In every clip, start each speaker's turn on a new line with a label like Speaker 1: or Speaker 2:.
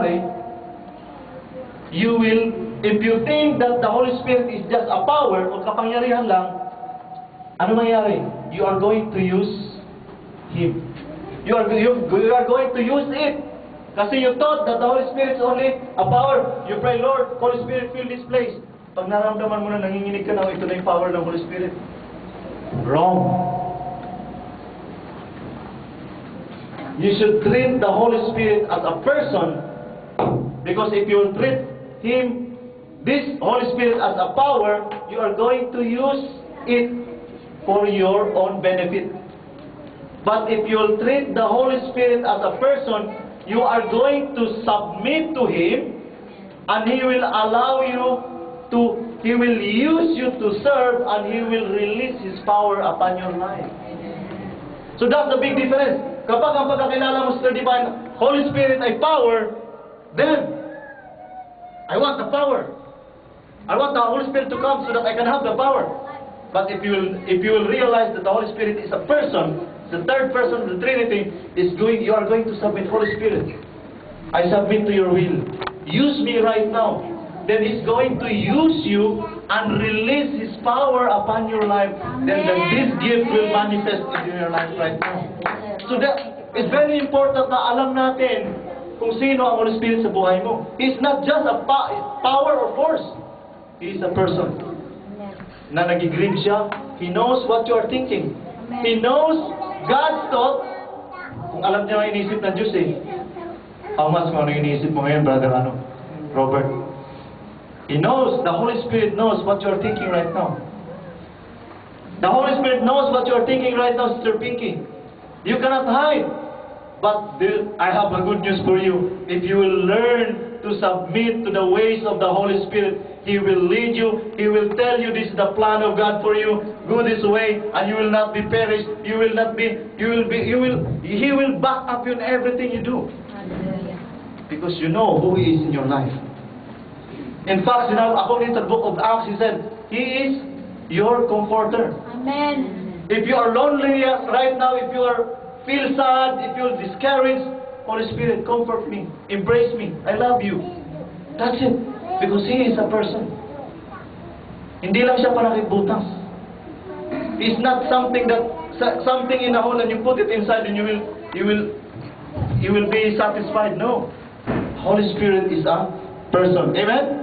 Speaker 1: mangyayari, if you think that the Holy Spirit is just a power o kapangyarihan lang, ano mangyayari? You are going to use Him. You are going to use it. Kasi you thought that the Holy Spirit is only a power. You pray, Lord, Holy Spirit, fill this place. Pag naramdaman mo na nanginginig ka na, ito na yung power ng Holy Spirit. Wrong. You should treat the Holy Spirit as a person, because if you treat Him, this Holy Spirit, as a power, you are going to use it for your own benefit. But if you treat the Holy Spirit as a person, you are going to submit to Him, and He will allow you to, He will use you to serve, and He will release His power upon your life. So that's the big difference. Kapag ang pagkakilala mo sa divine Holy Spirit ay power, then I want the power. I want the Holy Spirit to come so that I can have the power. But if you will realize that the Holy Spirit is a person, the third person of the Trinity, you are going to submit. Holy Spirit, I submit to your will. Use me right now. Then He's going to use you and release His power upon your life. Then this gift will manifest in your life right now. So that it's very important na alam natin kung sino ang Holy Spirit sa buhay mo. He's not just a power or force. He is a person. Na nagigrim siya. He knows what you are thinking. He knows God's thought. Kung alam niya ang inisip ng Diyos How much kung ano inisip mo ngayon, Brother Robert? He knows, the Holy Spirit knows what you are thinking right now. The Holy Spirit knows what you are thinking right now, Sister Pinky. You cannot hide. But I have a good news for you. If you will learn to submit to the ways of the Holy Spirit, He will lead you. He will tell you this is the plan of God for you. Go this way, and you will not be perished. He will back up you in everything you do. Because you know who He is in your life. In fact, according to the book of Acts, He said, He is your comforter.
Speaker 2: Amen.
Speaker 1: If you are lonely right now, if you feel sad, if you are discouraged, Holy Spirit, comfort me, embrace me, I love you. That's it. Because He is a person. Hindi lang siya panakitbutas. He's not something in a hole and you put it inside and you will be satisfied. No. Holy Spirit is a person. Amen?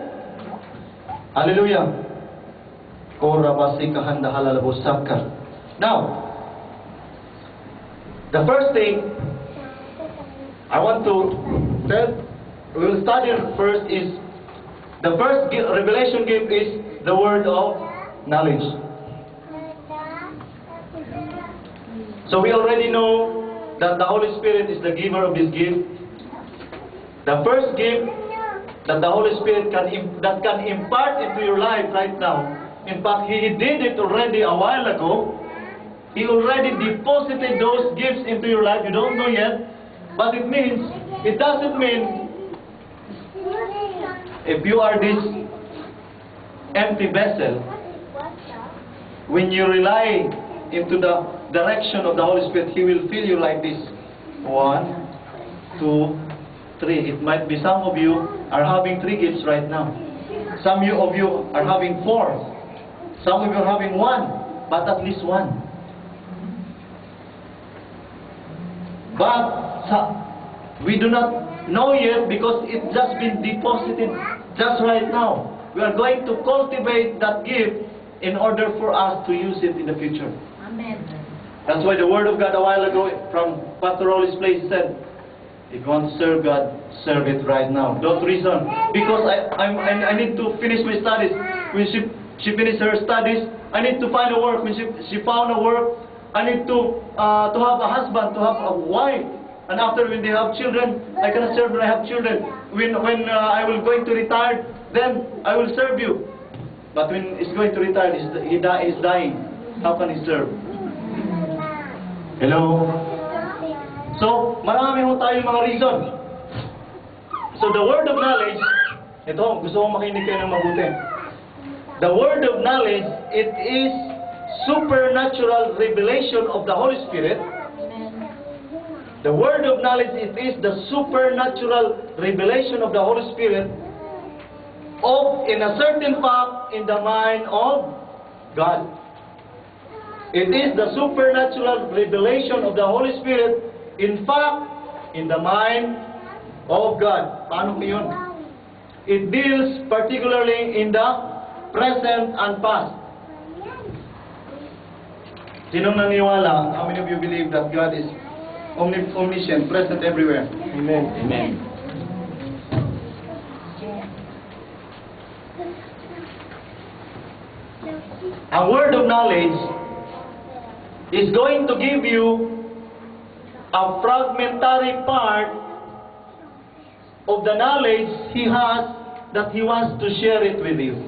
Speaker 1: Hallelujah. Now, the first thing I want to tell, we will study first is, the first revelation gift is the word of knowledge. So we already know that the Holy Spirit is the giver of this gift. The first gift that the Holy Spirit can impart into your life right now. In fact, He did it already a while ago. He already deposited those gifts into your life. You don't know yet. But it doesn't mean if you are this empty vessel, when you rely into the direction of the Holy Spirit, He will fill you like this. 1, 2, 3. It might be some of you are having 3 gifts right now. Some of you are having 4. Some of you are having 1, but at least 1. But we do not know yet because it's just been deposited just right now. We are going to cultivate that gift in order for us to use it in the future.
Speaker 2: Amen.
Speaker 1: That's why the Word of God a while ago from Pastor Rolly's place said, if you want to serve God, serve it right now. Don't reason. Because I need to finish my studies. When she finished her studies, I need to find a work. When she found a work, I need to have a husband, to have a wife. And after, when they have children, I cannot serve when I have children. When I will going to retire, then I will serve you. But when he's going to retire, he's dying. How can he serve? Hello? So, marami ho tayong mga reason. So, the word of knowledge, ito, gusto kong makinig kayo ng mabuti. The word of knowledge, it is supernatural revelation of the Holy Spirit The word of knowledge, it is the supernatural revelation of the Holy Spirit of in a certain fact in the mind of God. It is the supernatural revelation of the Holy Spirit in fact in the mind of God. Paano po yun? It deals particularly in the present and past. Sinong naniwala? How many of you believe that God is omniscient, present everywhere?
Speaker 2: Amen.
Speaker 1: Amen. A word of knowledge is going to give you a fragmentary part of the knowledge He has that He wants to share it with you.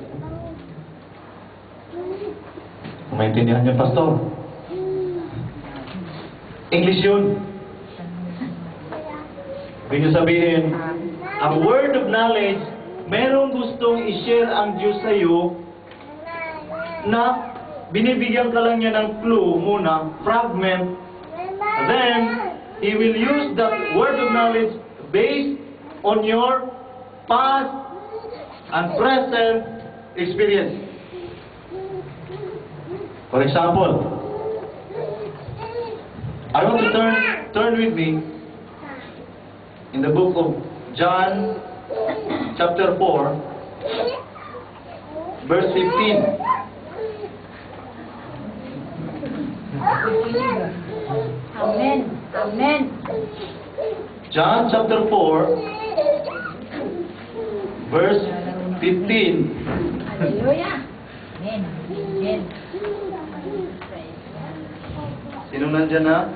Speaker 1: Maintindihan niyo, Pastor? English yun. Ibig niyo sabihin, ang word of knowledge, merong gustong i-share ang Diyos sa iyo na binibigyan ka lang niya ng clue muna, fragment, then He will use that word of knowledge based on your past and present experience. For example, I want to turn with me in the book of John chapter 4 verse 15.
Speaker 3: Amen. Amen.
Speaker 1: John chapter 4 verse 15.
Speaker 3: Hallelujah. Amen. Amen.
Speaker 1: Sino nandyan na?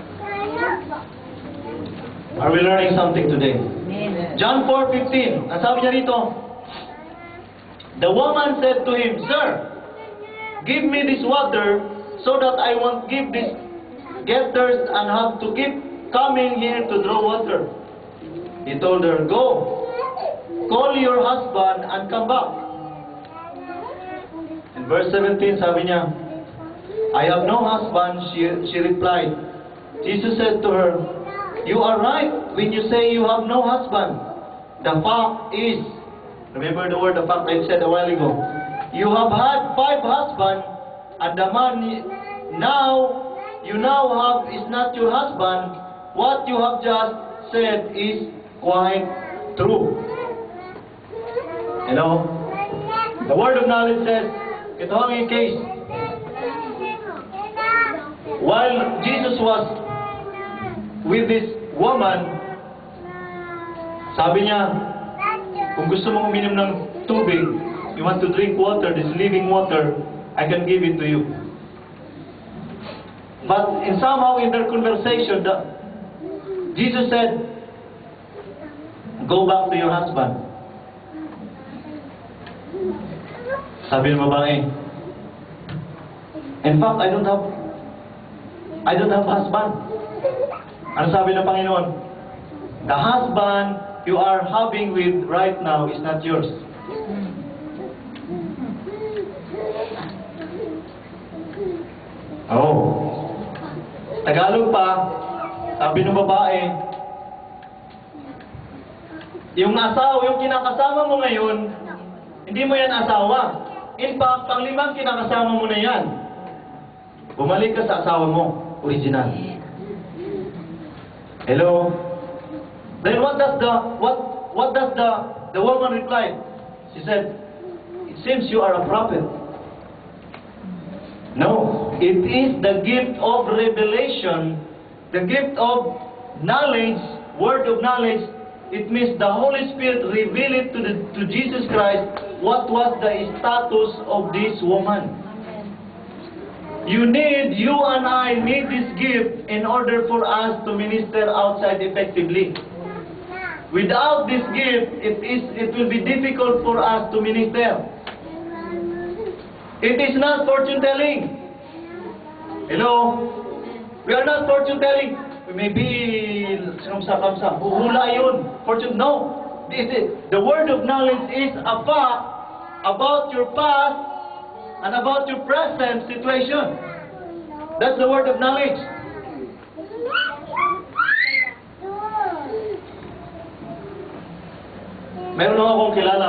Speaker 1: Are we learning something today?
Speaker 3: Amen.
Speaker 1: John 4:15. Ang sabi niya rito, the woman said to him, Sir, give me this water so that I won't get thirst and have to keep coming here to draw water. He told her, Go, call your husband and come back. In verse 17, sabi niya, I have no husband, she replied. Jesus said to her, You are right when you say you have no husband. The fact is, remember the word the fact I said a while ago, you have had 5 husbands, and the man you now have is not your husband. What you have just said is quite true. You know, the word of knowledge says, ito ang case. While Jesus was with this woman, sabi niya, kung gusto mong uminom ng tubig, you want to drink water, this living water, I can give it to you. But somehow in their conversation, Jesus said, Go back to your husband. Sabi ng babae, in fact, I don't have husband. Ano sabi ng Panginoon? The husband you are having with right now is not yours. Oh. Tagalog pa, sabi ng babae, yung kinakasama mo ngayon, hindi mo yan asawa. In fact, panglimang kinakasama mo na yan. Bumalik ka sa asawa mo, original. Hello? Then what does the woman reply? She said, It seems you are a prophet. No, it is the gift of revelation, the gift of knowledge, word of knowledge. It means the Holy Spirit revealed it to Jesus Christ what was the status of this woman. You and I need this gift in order for us to minister outside effectively. Without this gift, it will be difficult for us to minister. It is not fortune telling. Hello? We are not fortune telling. We may be kamsa. Huhula yun. Fortune, no. The word of knowledge is a fact about your past and about your present situation. That's the word of knowledge. Meron lang akong kilala